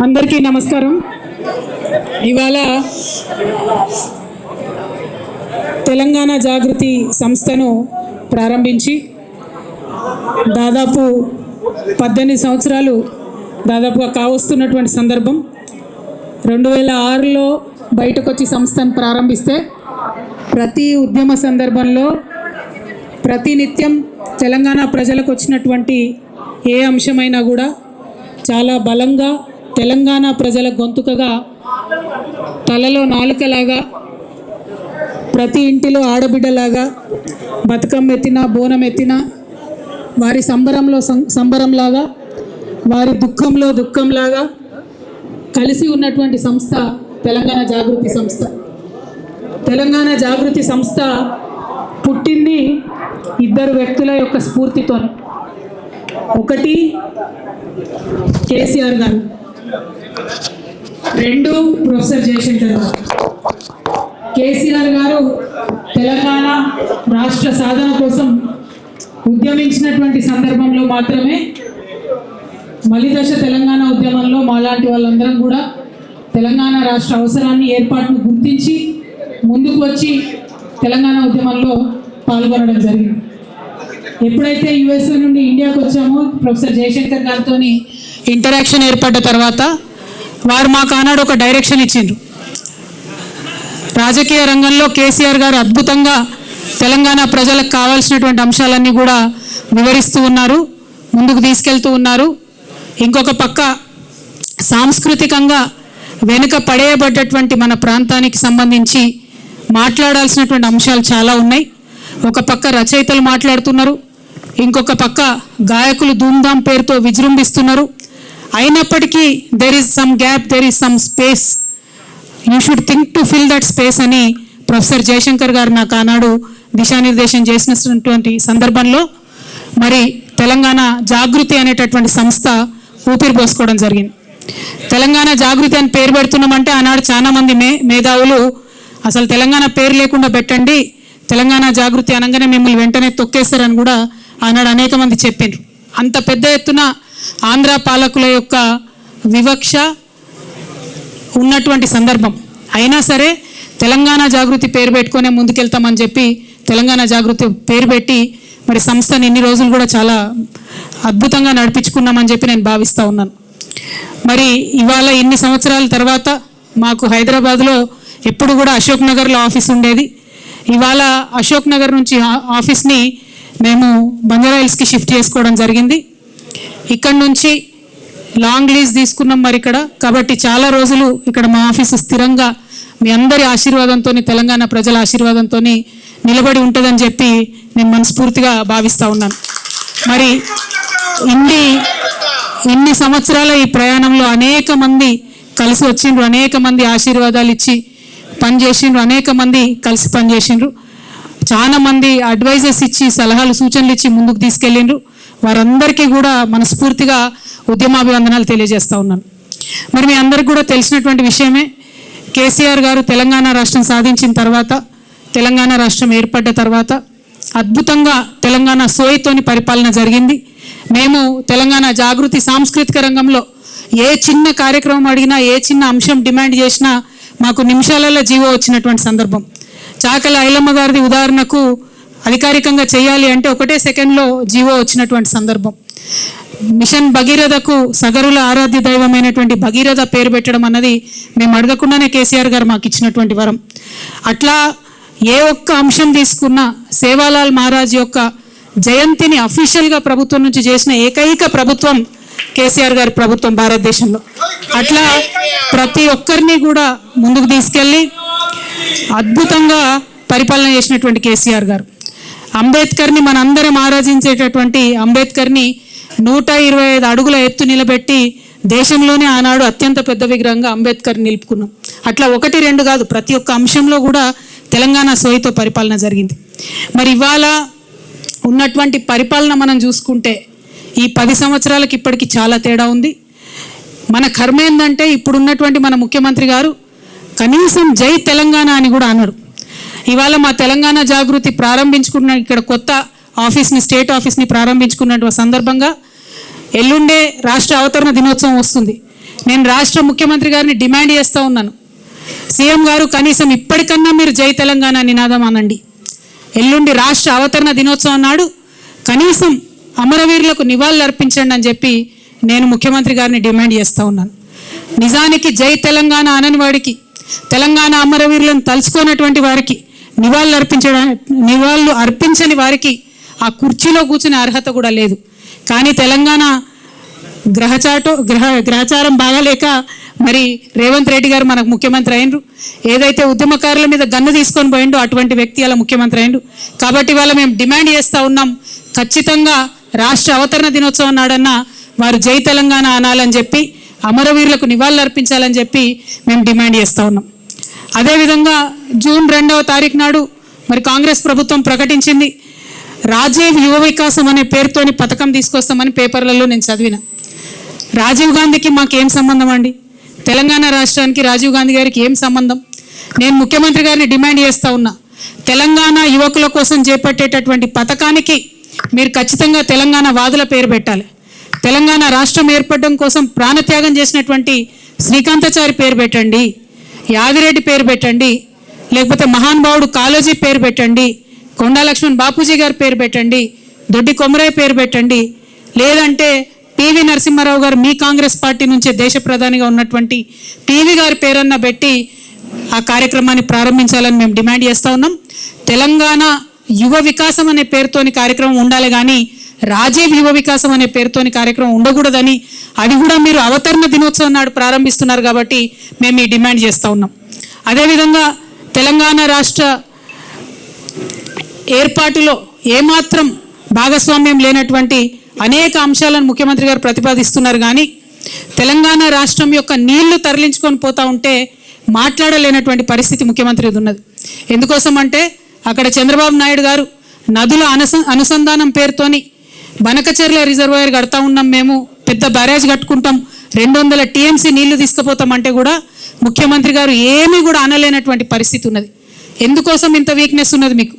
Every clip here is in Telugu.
అందరికీ నమస్కారం. ఇవాళ తెలంగాణ జాగృతి సంస్థను ప్రారంభించి దాదాపు 18 సంవత్సరాలు దాదాపుగా కావస్తున్నటువంటి సందర్భం. 2006లో బయటకు వచ్చి సంస్థను ప్రారంభిస్తే ప్రతి ఉద్యమ సందర్భంలో ప్రతినిత్యం తెలంగాణ ప్రజలకు వచ్చినటువంటి ఏ అంశమైనా కూడా చాలా బలంగా తెలంగాణ ప్రజల గొంతుకగా తలలో నాలుకలాగా ప్రతి ఇంటిలో ఆడబిడ్డలాగా బతుకమ్మ ఎత్తినా బోనం ఎత్తినా వారి సంబరంలో సంబరంలాగా వారి దుఃఖంలో దుఃఖంలాగా కలిసి ఉన్నటువంటి సంస్థ తెలంగాణ జాగృతి సంస్థ. తెలంగాణ జాగృతి సంస్థ పుట్టింది ఇద్దరు వ్యక్తుల యొక్క స్ఫూర్తితో. ఒకటి కేసీఆర్ గారు, రెండు ప్రొఫెసర్ జయశంకర్ గారు. కేసీఆర్ గారు తెలంగాణ రాష్ట్ర సాధన కోసం ఉద్యమించినటువంటి సందర్భంలో మాత్రమే మలిదశ తెలంగాణ ఉద్యమంలో మాలాంటి వాళ్ళందరం కూడా తెలంగాణ రాష్ట్ర అవసరాన్ని ఏర్పాటును గుర్తించి ముందుకు వచ్చి తెలంగాణ ఉద్యమంలో పాల్గొనడం జరిగింది. ఎప్పుడైతే యుఎస్ఏ నుండి ఇండియాకు వచ్చామో ప్రొఫెసర్ జయశంకర్ గారితో ఇంటరాక్షన్ ఏర్పడ్డ తర్వాత వారు మాకు ఆనాడు ఒక డైరెక్షన్ ఇచ్చిండ్రు. రాజకీయ రంగంలో కేసీఆర్ గారు అద్భుతంగా తెలంగాణ ప్రజలకు కావాల్సినటువంటి అంశాలన్నీ కూడా వివరిస్తూ ఉన్నారు, ముందుకు తీసుకెళ్తూ ఉన్నారు. ఇంకొక పక్క సాంస్కృతికంగా వెనుక పడేయబడ్డటువంటి మన ప్రాంతానికి సంబంధించి మాట్లాడాల్సినటువంటి అంశాలు చాలా ఉన్నాయి. ఒక పక్క రచయితలు మాట్లాడుతున్నారు, ఇంకొక పక్క గాయకులు ధూమ్ధామ్ పేరుతో విజృంభిస్తున్నారు. అయినప్పటికీ there is some gap, there is some space, you should think to fill that space అని ప్రొఫెసర్ జయశంకర్ గారు నాకు ఆనాడు దిశానిర్దేశం చేసినటువంటి సందర్భంలో మరి తెలంగాణ జాగృతి అనేటటువంటి సంస్థ ఊపిరి పోసుకోవడం జరిగింది. తెలంగాణ జాగృతి అని పేరు పెడుతున్నామంటే ఆనాడు చాలామంది మేధావులు అసలు తెలంగాణ పేరు లేకుండా పెట్టండి, తెలంగాణ జాగృతి అనగానే మిమ్మల్ని వెంటనే తొక్కేస్తారని కూడా ఆనాడు అనేక మంది చెప్పారు. అంత పెద్ద ఎత్తున ఆంధ్ర పాలకుల యొక్క వివక్ష ఉన్నటువంటి సందర్భం అయినా సరే తెలంగాణ జాగృతి పేరు పెట్టుకునే ముందుకెళ్తామని చెప్పి తెలంగాణ జాగృతి పేరు పెట్టి మరి సంస్థని ఇన్ని రోజులు కూడా చాలా అద్భుతంగా నడిపించుకున్నామని చెప్పి నేను భావిస్తూ ఉన్నాను. మరి ఇవాళ ఇన్ని సంవత్సరాల తర్వాత మాకు హైదరాబాద్లో ఎప్పుడు కూడా అశోక్ నగర్లో ఆఫీస్ ఉండేది. ఇవాళ అశోక్ నగర్ నుంచి ఆఫీస్ని మేము బంజారాహిల్స్కి షిఫ్ట్ చేసుకోవడం జరిగింది. ఇక్కడ నుంచి లాంగ్ లీజ్ తీసుకున్నాం మరి ఇక్కడ, కాబట్టి చాలా రోజులు ఇక్కడ మా ఆఫీసు స్థిరంగా మీ అందరి ఆశీర్వాదంతో తెలంగాణ ప్రజల ఆశీర్వాదంతో నిలబడి ఉంటుందని చెప్పి నేను మనస్ఫూర్తిగా భావిస్తూ ఉన్నాను. మరి ఇన్ని సంవత్సరాల ఈ ప్రయాణంలో అనేక మంది కలిసి వచ్చిండ్రు, అనేక మంది ఆశీర్వాదాలు ఇచ్చి పనిచేసిండ్రు, అనేక మంది కలిసి పనిచేసిండ్రు, చాలా మంది అడ్వైజర్స్ ఇచ్చి సలహాలు సూచనలు ఇచ్చి ముందుకు తీసుకెళ్ళిండ్రు. వారందరికీ కూడా మనస్ఫూర్తిగా ఉద్యమాభివందనాలు తెలియజేస్తూ ఉన్నాను. మరి మీ అందరికీ కూడా తెలిసినటువంటి విషయమే, కేసీఆర్ గారు తెలంగాణ రాష్ట్రం సాధించిన తర్వాత, తెలంగాణ రాష్ట్రం ఏర్పడ్డ తర్వాత అద్భుతంగా తెలంగాణ సోయితోని పరిపాలన జరిగింది. మేము తెలంగాణ జాగృతి సాంస్కృతిక రంగంలో ఏ చిన్న కార్యక్రమం అడిగినా, ఏ చిన్న అంశం డిమాండ్ చేసినా మాకు నిమిషాలలో జీవో వచ్చినటువంటి సందర్భం. చాకల ఐలమ్మ గారిది ఉదాహరణకు అధికారికంగా చేయాలి అంటే ఒకటే సెకండ్లో జీవో వచ్చినటువంటి సందర్భం. మిషన్ భగీరథకు సగరుల ఆరాధ్య దైవమైనటువంటి భగీరథ పేరు పెట్టడం అన్నది మేము అడగకుండానే కేసీఆర్ గారు మాకు ఇచ్చినటువంటి వరం. అట్లా ఏ ఒక్క అంశం తీసుకున్నా సేవాలాల్ మహారాజ్ యొక్క జయంతిని అఫీషియల్గా ప్రభుత్వం నుంచి చేసిన ఏకైక ప్రభుత్వం కేసీఆర్ గారి ప్రభుత్వం భారతదేశంలో. అట్లా ప్రతి ఒక్కరిని కూడా ముందుకు తీసుకెళ్ళి అద్భుతంగా పరిపాలన చేసినటువంటి కేసీఆర్ గారు. అంబేద్కర్ని మనందరం ఆరాధించేటటువంటి అంబేద్కర్ని 125 అడుగుల ఎత్తు నిలబెట్టి దేశంలోనే ఆనాడు అత్యంత పెద్ద విగ్రహంగా అంబేద్కర్ నిలుపుకున్నాం. అట్లా 1-2 కాదు, ప్రతి ఒక్క అంశంలో కూడా తెలంగాణ సోయితో పరిపాలన జరిగింది. మరి ఇవాళ ఉన్నటువంటి పరిపాలన మనం చూసుకుంటే ఈ 10 సంవత్సరాలకి ఇప్పటికి చాలా తేడా ఉంది. మన కర్మ ఏంటంటే ఇప్పుడున్నటువంటి మన ముఖ్యమంత్రి గారు కనీసం జై తెలంగాణ అని కూడా అన్నారు. ఇవాళ మా తెలంగాణ జాగృతి ప్రారంభించుకున్న ఇక్కడ కొత్త ఆఫీస్ని, స్టేట్ ఆఫీస్ని ప్రారంభించుకున్న సందర్భంగా ఎల్లుండే రాష్ట్ర అవతరణ దినోత్సవం వస్తుంది. నేను రాష్ట్ర ముఖ్యమంత్రి గారిని డిమాండ్ చేస్తూ ఉన్నాను, సీఎం గారు కనీసం ఇప్పటికన్నా మీరు జై తెలంగాణ నినాదం అనండి. ఎల్లుండి రాష్ట్ర అవతరణ దినోత్సవం నాడు కనీసం అమరవీరులకు నివాళులు అర్పించండి అని చెప్పి నేను ముఖ్యమంత్రి గారిని డిమాండ్ చేస్తూ ఉన్నాను. నిజానికి జై తెలంగాణ అనని వాడికి, తెలంగాణ అమరవీరులను తలుచుకున్నటువంటి వారికి, నివాళులు అర్పించని వారికి ఆ కుర్చీలో కూర్చునే అర్హత కూడా లేదు. కానీ తెలంగాణ గ్రహచారం బాగాలేక మరి రేవంత్ రెడ్డి గారు మనకు ముఖ్యమంత్రి అయినరు. ఏదైతే ఉద్యమకారుల మీద గన్ను తీసుకొని పోయిండో అటువంటి వ్యక్తి అలా ముఖ్యమంత్రి అయినరు. కాబట్టి వాళ్ళ మేము డిమాండ్ చేస్తూ ఉన్నాం, ఖచ్చితంగా రాష్ట్ర అవతరణ దినోత్సవం నాడన్నా వారు జై తెలంగాణ అనాలని చెప్పి, అమరవీరులకు నివాళులు అర్పించాలని చెప్పి మేము డిమాండ్ చేస్తూ ఉన్నాం. అదేవిధంగా జూన్ 2వ తారీఖు నాడు మరి కాంగ్రెస్ ప్రభుత్వం ప్రకటించింది, రాజీవ్ యువ వికాసం అనే పేరుతోని పథకం తీసుకొస్తామని పేపర్లలో నేను చదివిన. రాజీవ్ గాంధీకి మాకేం సంబంధం అండి? తెలంగాణ రాష్ట్రానికి రాజీవ్ గాంధీ గారికి ఏం సంబంధం? నేను ముఖ్యమంత్రి గారిని డిమాండ్ చేస్తూ ఉన్నా, తెలంగాణ యువకుల కోసం చేపట్టేటటువంటి పథకానికి మీరు ఖచ్చితంగా తెలంగాణ వాదుల పేరు పెట్టాలి. తెలంగాణ రాష్ట్రం ఏర్పడడం కోసం ప్రాణత్యాగం చేసినటువంటి శ్రీకాంతాచారి పేరు పెట్టండి, యాదిరెడ్డి పేరు పెట్టండి, లేకపోతే మహానుభావుడు కాళోజీ పేరు పెట్టండి, కొండా లక్ష్మణ్ బాపూజీ గారి పేరు పెట్టండి, దొడ్డి కొమరయ్య పేరు పెట్టండి, లేదంటే పివి నరసింహారావు గారు మీ కాంగ్రెస్ పార్టీ నుంచే దేశ ప్రధానిగా ఉన్నటువంటి పివి గారి పేరన్న పెట్టి ఆ కార్యక్రమాన్ని ప్రారంభించాలని మేము డిమాండ్ చేస్తూ ఉన్నాం. తెలంగాణ యువ వికాసం అనే పేరుతోని కార్యక్రమం ఉండాలి కానీ రాజీవ్ యువ వికాసం అనే పేరుతోని కార్యక్రమం ఉండకూడదని, అది కూడా మీరు అవతరణ దినోత్సవం నాడు ప్రారంభిస్తున్నారు కాబట్టి మేము ఈ డిమాండ్ చేస్తూ ఉన్నాం. అదేవిధంగా తెలంగాణ రాష్ట్ర ఏర్పాటులో ఏమాత్రం భాగస్వామ్యం లేనటువంటి అనేక అంశాలను ముఖ్యమంత్రి గారు ప్రతిపాదిస్తున్నారు. కానీ తెలంగాణ రాష్ట్రం యొక్క నీళ్లు తరలించుకొని పోతూ ఉంటే మాట్లాడలేనటువంటి పరిస్థితి ముఖ్యమంత్రిది ఉన్నది. ఎందుకోసం అంటే అక్కడ చంద్రబాబు నాయుడు గారు నదుల అనుసంధానం పేరుతోని బనకచెర్ల రిజర్వాయర్ కడతా ఉన్నాం, మేము పెద్ద బ్యారేజ్ కట్టుకుంటాం, 200 టీఎంసీ నీళ్లు తీసుకుపోతామంటే కూడా ముఖ్యమంత్రి గారు ఏమీ కూడా అనలేనటువంటి పరిస్థితి ఉన్నది. ఎందుకోసం ఇంత వీక్నెస్ ఉన్నది మీకు?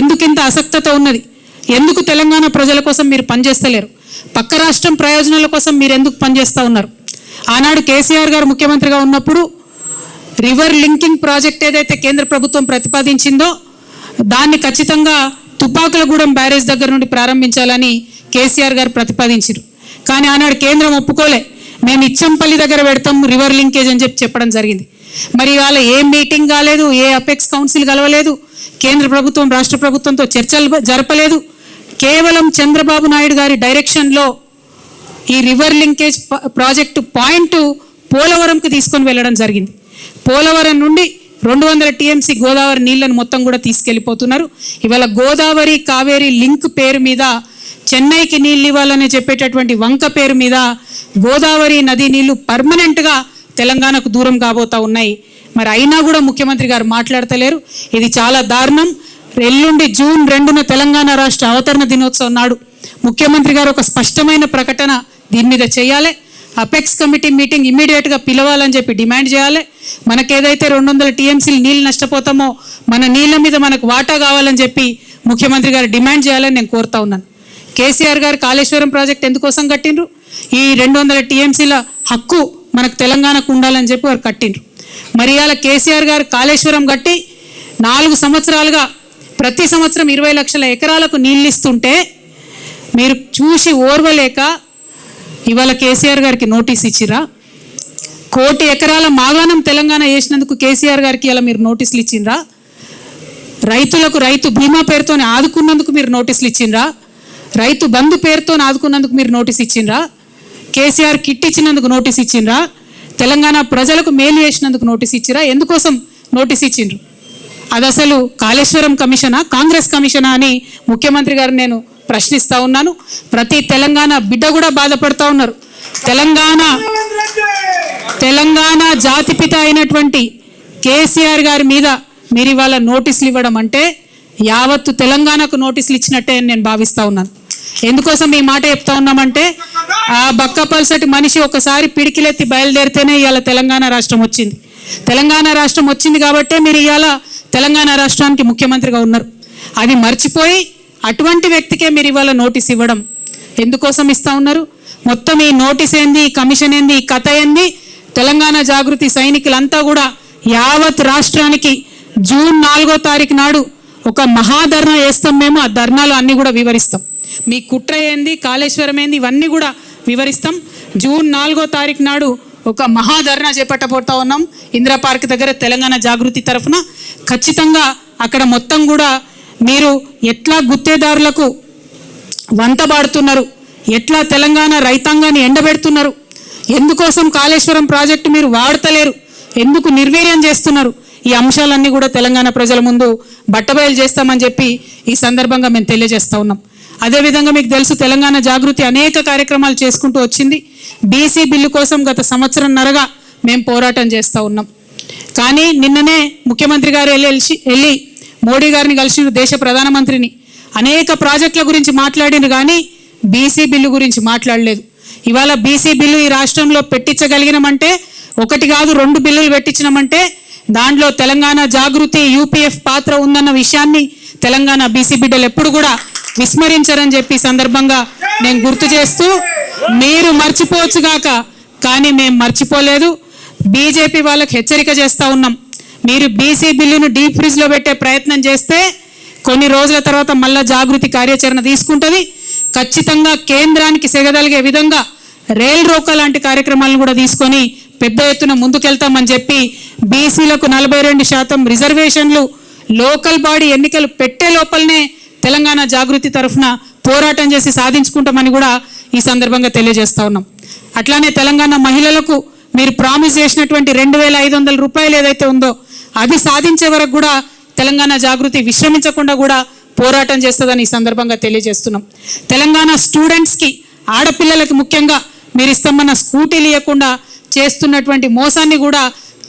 ఎందుకు ఇంత అసక్తత ఉన్నది? ఎందుకు తెలంగాణ ప్రజల కోసం మీరు పనిచేస్తలేరు? పక్క రాష్ట్రం ప్రయోజనాల కోసం మీరు ఎందుకు పనిచేస్తూ ఉన్నారు? ఆనాడు కేసీఆర్ గారు ముఖ్యమంత్రిగా ఉన్నప్పుడు రివర్ లింకింగ్ ప్రాజెక్ట్ ఏదైతే కేంద్ర ప్రభుత్వం ప్రతిపాదించిందో దాన్ని ఖచ్చితంగా తుపాకులగూడెం బ్యారేజ్ దగ్గర నుండి ప్రారంభించాలని కేసీఆర్ గారు ప్రతిపాదించారు. కానీ ఆనాడు కేంద్రం ఒప్పుకోలే, మేము ఇచ్చంపల్లి దగ్గర పెడతాం రివర్ లింకేజ్ అని చెప్పడం జరిగింది. మరి ఇవాళ ఏ మీటింగ్ కాలేదు, ఏ అపెక్స్ కౌన్సిల్ కలవలేదు, కేంద్ర ప్రభుత్వం రాష్ట్ర ప్రభుత్వంతో చర్చలు జరపలేదు. కేవలం చంద్రబాబు నాయుడు గారి డైరెక్షన్లో ఈ రివర్ లింకేజ్ ప్రాజెక్టు పాయింట్ పోలవరంకి తీసుకొని వెళ్ళడం జరిగింది. పోలవరం నుండి 200 టీఎంసీ గోదావరి నీళ్లను మొత్తం కూడా తీసుకెళ్ళిపోతున్నారు. ఇవాళ గోదావరి కావేరీ లింక్ పేరు మీద చెన్నైకి నీళ్ళు ఇవ్వాలని చెప్పేటటువంటి వంక పేరు మీద గోదావరి నది నీళ్లు పర్మనెంట్గా తెలంగాణకు దూరం కాబోతా ఉన్నాయి. మరి అయినా కూడా ముఖ్యమంత్రి గారు మాట్లాడతలేరు. ఇది చాలా దారుణం. ఎల్లుండి జూన్ 2న తెలంగాణ రాష్ట్ర అవతరణ దినోత్సవం నాడు ముఖ్యమంత్రి గారు ఒక స్పష్టమైన ప్రకటన దీని మీద చేయాలి. అపెక్స్ కమిటీ మీటింగ్ ఇమ్మీడియట్గా పిలవాలని చెప్పి డిమాండ్ చేయాలి. మనకేదైతే 200 టీఎంసీలు నీళ్ళు నష్టపోతామో మన నీళ్ళ మీద మనకు వాటా కావాలని చెప్పి ముఖ్యమంత్రి గారు డిమాండ్ చేయాలని నేను కోరుతా ఉన్నాను. కేసీఆర్ గారు కాళేశ్వరం ప్రాజెక్ట్ ఎందుకోసం కట్టిండ్రు? ఈ 200 టీఎంసీల హక్కు మనకు తెలంగాణకు ఉండాలని చెప్పి వారు కట్టిండ్రు. మరి ఇవాళ కేసీఆర్ గారు కాళేశ్వరం కట్టి 4 సంవత్సరాలుగా ప్రతి సంవత్సరం 20 లక్షల ఎకరాలకు నీళ్ళు ఇస్తుంటే మీరు చూసి ఓర్వలేక ఇవాళ కేసీఆర్ గారికి నోటీస్ ఇచ్చిరా? 1 కోటి ఎకరాల మాగాణం తెలంగాణ వేసినందుకు కేసీఆర్ గారికి ఇలా మీరు నోటీసులు ఇచ్చిండ్రా? రైతులకు రైతు బీమా పేరుతో ఆదుకున్నందుకు మీరు నోటీసులు ఇచ్చిండ్రా? రైతు బంధు పేరుతో ఆదుకున్నందుకు మీరు నోటీస్ ఇచ్చిండ్రా? కేసీఆర్ కిట్ ఇచ్చినందుకు నోటీస్ ఇచ్చిండ్రా? తెలంగాణ ప్రజలకు మేలు చేసినందుకు నోటీస్ ఇచ్చిరా? ఎందుకోసం నోటీస్ ఇచ్చిండ్రు? అది అసలు కాళేశ్వరం కమిషనా, కాంగ్రెస్ కమిషనా అని ముఖ్యమంత్రి గారు నేను ప్రశ్నిస్తూ ఉన్నాను. ప్రతి తెలంగాణ బిడ్డ కూడా బాధపడుతూ ఉన్నారు. తెలంగాణ జాతిపిత అయినటువంటి కేసీఆర్ గారి మీద మీరు ఇవాళ నోటీసులు ఇవ్వడం అంటే యావత్తు తెలంగాణకు నోటీసులు ఇచ్చినట్టే అని నేను భావిస్తూ ఉన్నాను. ఎందుకోసం ఈ మాట చెప్తా ఉన్నామంటే ఆ బక్కపల్సటి మనిషి ఒకసారి పిడికిలెత్తి బయలుదేరితేనే ఇవాళ తెలంగాణ రాష్ట్రం వచ్చింది. తెలంగాణ రాష్ట్రం వచ్చింది కాబట్టే మీరు ఇవాళ తెలంగాణ రాష్ట్రానికి ముఖ్యమంత్రిగా ఉన్నారు. అది మర్చిపోయి అటువంటి వ్యక్తికే మీరు ఇవాళ నోటీస్ ఇవ్వడం ఎందుకోసం ఇస్తూ ఉన్నారు? మొత్తం ఈ నోటీస్ ఏంది, ఈ కమిషన్ ఏంది, ఈ కథ ఏంది తెలంగాణ జాగృతి సైనికులంతా కూడా యావత్ రాష్ట్రానికి జూన్ 4వ తారీఖు నాడు ఒక మహాధర్నా చేస్తాం. మేము ఆ ధర్నాలు అన్నీ కూడా వివరిస్తాం. మీ కుట్ర ఏంది, కాళేశ్వరం ఏంది, ఇవన్నీ కూడా వివరిస్తాం. జూన్ 4వ తారీఖు నాడు ఒక మహాధర్నా చేపట్టబోతా ఉన్నాం ఇందిరా పార్క్ దగ్గర తెలంగాణ జాగృతి తరఫున. ఖచ్చితంగా అక్కడ మొత్తం కూడా మీరు ఎట్లా గుత్తేదారులకు వంతబాడుతున్నారు, ఎట్లా తెలంగాణ రైతాంగాన్ని ఎండబెడుతున్నారు, ఎందుకోసం కాళేశ్వరం ప్రాజెక్టు మీరు వాడతలేరు, ఎందుకు నిర్వీర్యం చేస్తున్నారు, ఈ అంశాలన్నీ కూడా తెలంగాణ ప్రజల ముందు బట్టబయలు చేస్తామని చెప్పి ఈ సందర్భంగా మేము తెలియజేస్తూ ఉన్నాం. అదేవిధంగా మీకు తెలుసు తెలంగాణ జాగృతి అనేక కార్యక్రమాలు చేసుకుంటూ వచ్చింది. బీసీ బిల్లు కోసం గత సంవత్సరంన్నరగా మేము పోరాటం చేస్తూ ఉన్నాం. కానీ నిన్ననే ముఖ్యమంత్రి గారు వెళ్ళి మోడీ గారిని కలిసిన దేశ ప్రధానమంత్రిని అనేక ప్రాజెక్టుల గురించి మాట్లాడినారు, కానీ బీసీ బిల్లు గురించి మాట్లాడలేదు. ఇవాళ బీసీ బిల్లు ఈ రాష్ట్రంలో పెట్టించగలిగినామంటే, ఒకటి కాదు 2 బిల్లులు పెట్టించినామంటే దాంట్లో తెలంగాణ జాగృతి యూపీఎఫ్ పాత్ర ఉందన్న విషయాన్ని తెలంగాణ బీసీ బిడ్డలు ఎప్పుడు కూడా విస్మరించారని చెప్పి సందర్భంగా నేను గుర్తు చేస్తూ, మీరు మర్చిపోవచ్చుగాక కానీ మేము మర్చిపోలేదు. బీజేపీ వాళ్ళకి హెచ్చరిక చేస్తూ ఉన్నాం, మీరు బీసీ బిల్లును డీప్ ఫ్రిడ్జ్లో పెట్టే ప్రయత్నం చేస్తే కొన్ని రోజుల తర్వాత మళ్ళా జాగృతి కార్యాచరణ తీసుకుంటుంది. ఖచ్చితంగా కేంద్రానికి సెగదలిగే విధంగా రైల్ రోకో లాంటి కార్యక్రమాలను కూడా తీసుకొని పెద్ద ఎత్తున ముందుకెళ్తామని చెప్పి బీసీలకు 42% రిజర్వేషన్లు లోకల్ బాడీ ఎన్నికలు పెట్టే లోపలనే తెలంగాణ జాగృతి తరఫున పోరాటం చేసి సాధించుకుంటామని కూడా ఈ సందర్భంగా తెలియజేస్తా ఉన్నాం. అట్లానే తెలంగాణ మహిళలకు మీరు ప్రామిస్ చేసినటువంటి 2500 రూపాయలు ఏదైతే ఉందో అది సాధించే వరకు కూడా తెలంగాణ జాగృతి విశ్రమించకుండా కూడా పోరాటం చేస్తుందని ఈ సందర్భంగా తెలియజేస్తున్నాం. తెలంగాణ స్టూడెంట్స్కి, ఆడపిల్లలకి ముఖ్యంగా మీరు ఇస్తామన్న స్కూటీలు ఇవ్వకుండా చేస్తున్నటువంటి మోసాన్ని కూడా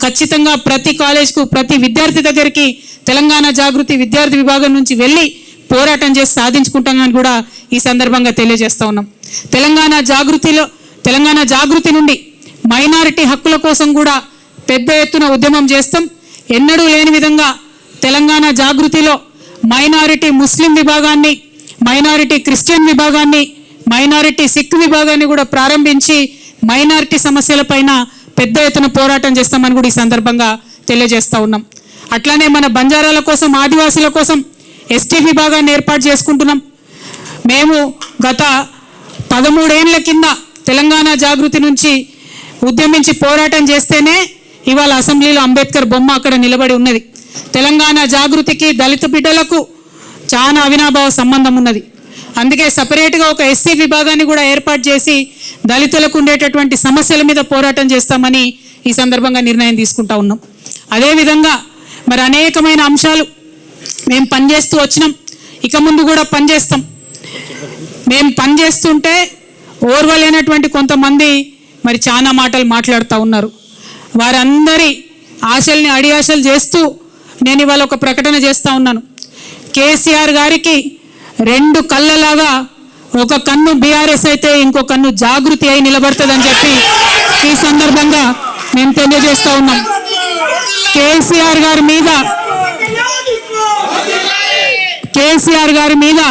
ఖచ్చితంగా ప్రతి కాలేజ్కు, ప్రతి విద్యార్థి దగ్గరికి తెలంగాణ జాగృతి విద్యార్థి విభాగం నుంచి వెళ్ళి పోరాటం చేసి సాధించుకుంటామని కూడా ఈ సందర్భంగా తెలియజేస్తా ఉన్నాం. తెలంగాణ జాగృతి నుండి మైనారిటీ హక్కుల కోసం కూడా పెద్ద ఎత్తున ఉద్యమం చేస్తాం. ఎన్నడూ లేని విధంగా తెలంగాణ జాగృతిలో మైనారిటీ ముస్లిం విభాగాన్ని, మైనారిటీ క్రిస్టియన్ విభాగాన్ని, మైనారిటీ సిక్ విభాగాన్ని కూడా ప్రారంభించి మైనారిటీ సమస్యలపైన పెద్ద ఎత్తున పోరాటం చేస్తామని కూడా ఈ సందర్భంగా తెలియజేస్తూ ఉన్నాం. అట్లానే మన బంజారాల కోసం, ఆదివాసుల కోసం ఎస్టీ విభాగాన్ని ఏర్పాటు చేసుకుంటున్నాం. మేము గత 13 ఏళ్ల కింద తెలంగాణ జాగృతి నుంచి ఉద్యమించి పోరాటం చేస్తేనే ఇవాళ అసెంబ్లీలో అంబేద్కర్ బొమ్మ అక్కడ నిలబడి ఉన్నది. తెలంగాణ జాగృతికి దళిత బిడ్డలకు చాలా అవినాభావ సంబంధం ఉన్నది. అందుకే సపరేట్గా ఒక ఎస్సీ విభాగాన్ని కూడా ఏర్పాటు చేసి దళితులకు ఉండేటటువంటి సమస్యల మీద పోరాటం చేస్తామని ఈ సందర్భంగా నిర్ణయం తీసుకుంటా ఉన్నాం. అదేవిధంగా మరి అనేకమైన అంశాలు మేము పనిచేస్తూ వచ్చినాం, ఇక ముందు కూడా పనిచేస్తాం. మేము పనిచేస్తుంటే ఓర్వలేనటువంటి కొంతమంది మరి చాలా మాటలు మాట్లాడుతూ ఉన్నారు. వారందరి ఆశల్ని అడియాశలు చేస్తూ నేను ఇవాళ ఒక ప్రకటన చేస్తూ ఉన్నాను. కేసీఆర్ గారికి 2 కళ్ళలాగా ఒక కన్ను బీఆర్ఎస్ అయితే ఇంకో కన్ను జాగృతి అయి నిలబడుతుందని చెప్పి ఈ సందర్భంగా మేము తెలియజేస్తూ ఉన్నాం. కేసీఆర్ గారి మీద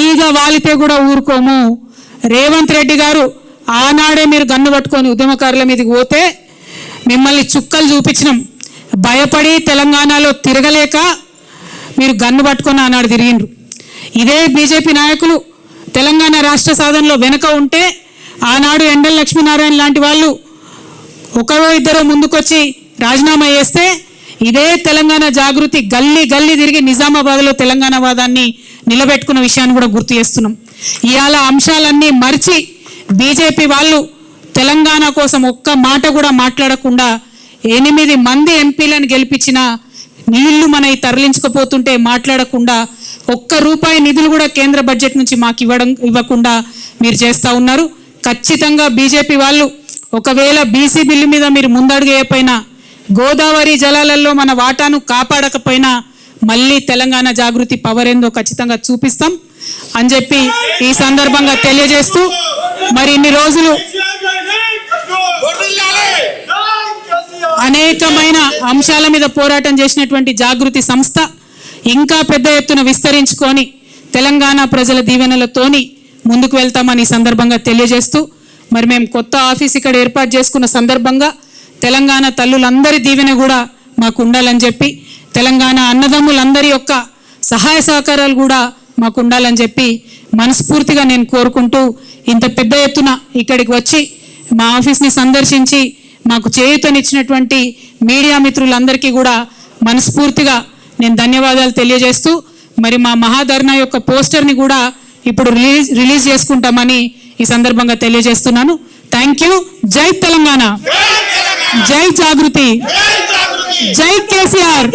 ఈగ వాలితే కూడా ఊరుకోము. రేవంత్ రెడ్డి గారు ఆనాడే మీరు గన్ను పట్టుకొని ఉద్యమకారుల మీదకి పోతే మిమ్మల్ని చుక్కలు చూపించినాం. భయపడి తెలంగాణలో తిరగలేక మీరు గన్ను పట్టుకొని ఆనాడు తిరిగిండ్రు. ఇదే బీజేపీ నాయకులు తెలంగాణ రాష్ట్ర సాధనలో వెనుక ఉంటే ఆనాడు ఎండల లక్ష్మీనారాయణ లాంటి వాళ్ళు ఒకరో ఇద్దరో ముందుకొచ్చి రాజీనామా చేస్తే ఇదే తెలంగాణ జాగృతి గల్లీ గల్లీ తిరిగి నిజామాబాద్లో తెలంగాణ వాదాన్ని నిలబెట్టుకున్న విషయాన్ని కూడా గుర్తు చేస్తున్నాం. ఇవాళ అంశాలన్నీ మరిచి బీజేపీ వాళ్ళు తెలంగాణ కోసం ఒక్క మాట కూడా మాట్లాడకుండా 8 మంది ఎంపీలను గెలిపించిన నీళ్లు మనవి తరలించకపోతుంటే మాట్లాడకుండా ₹1 నిధులు కూడా కేంద్ర బడ్జెట్ నుంచి మాకు ఇవ్వకుండా మీరు చేస్తూ ఉన్నారు. ఖచ్చితంగా బీజేపీ వాళ్ళు ఒకవేళ బీసీ బిల్లు మీద మీరు ముందడుగేయకపోయినా, గోదావరి జలాలలో మన వాటాను కాపాడకపోయినా మళ్ళీ తెలంగాణ జాగృతి పవర్ ఏందో ఖచ్చితంగా చూపిస్తాం అని చెప్పి ఈ సందర్భంగా తెలియజేస్తూ, మరి ఇన్ని రోజులు అనేకమైన అంశాల మీద పోరాటం చేసినటువంటి జాగృతి సంస్థ ఇంకా పెద్ద ఎత్తున విస్తరించుకొని తెలంగాణ ప్రజల దీవెనలతోని ముందుకు వెళ్తామని ఈ సందర్భంగా తెలియజేస్తూ, మరి మేము కొత్త ఆఫీస్ ఇక్కడ ఏర్పాటు చేసుకున్న సందర్భంగా తెలంగాణ తల్లులందరి దీవెన కూడా మాకు ఉండాలని చెప్పి, తెలంగాణ అన్నదమ్ములందరి యొక్క సహాయ సహకారాలు కూడా మాకు ఉండాలని చెప్పి మనస్ఫూర్తిగా నేను కోరుకుంటూ, ఇంత పెద్ద ఎత్తున ఇక్కడికి వచ్చి మా ఆఫీస్ని సందర్శించి మాకు చేయూతనిచ్చినటువంటి మీడియా మిత్రులందరికీ కూడా మనస్ఫూర్తిగా నేను ధన్యవాదాలు తెలియజేస్తూ, మరి మా మహాధర్నా యొక్క పోస్టర్ని కూడా ఇప్పుడు రిలీజ్ చేసుకుంటామని ఈ సందర్భంగా తెలియజేస్తున్నాను. Thank you. జై తెలంగాణ, జై జాగృతి, జై కేసీఆర్.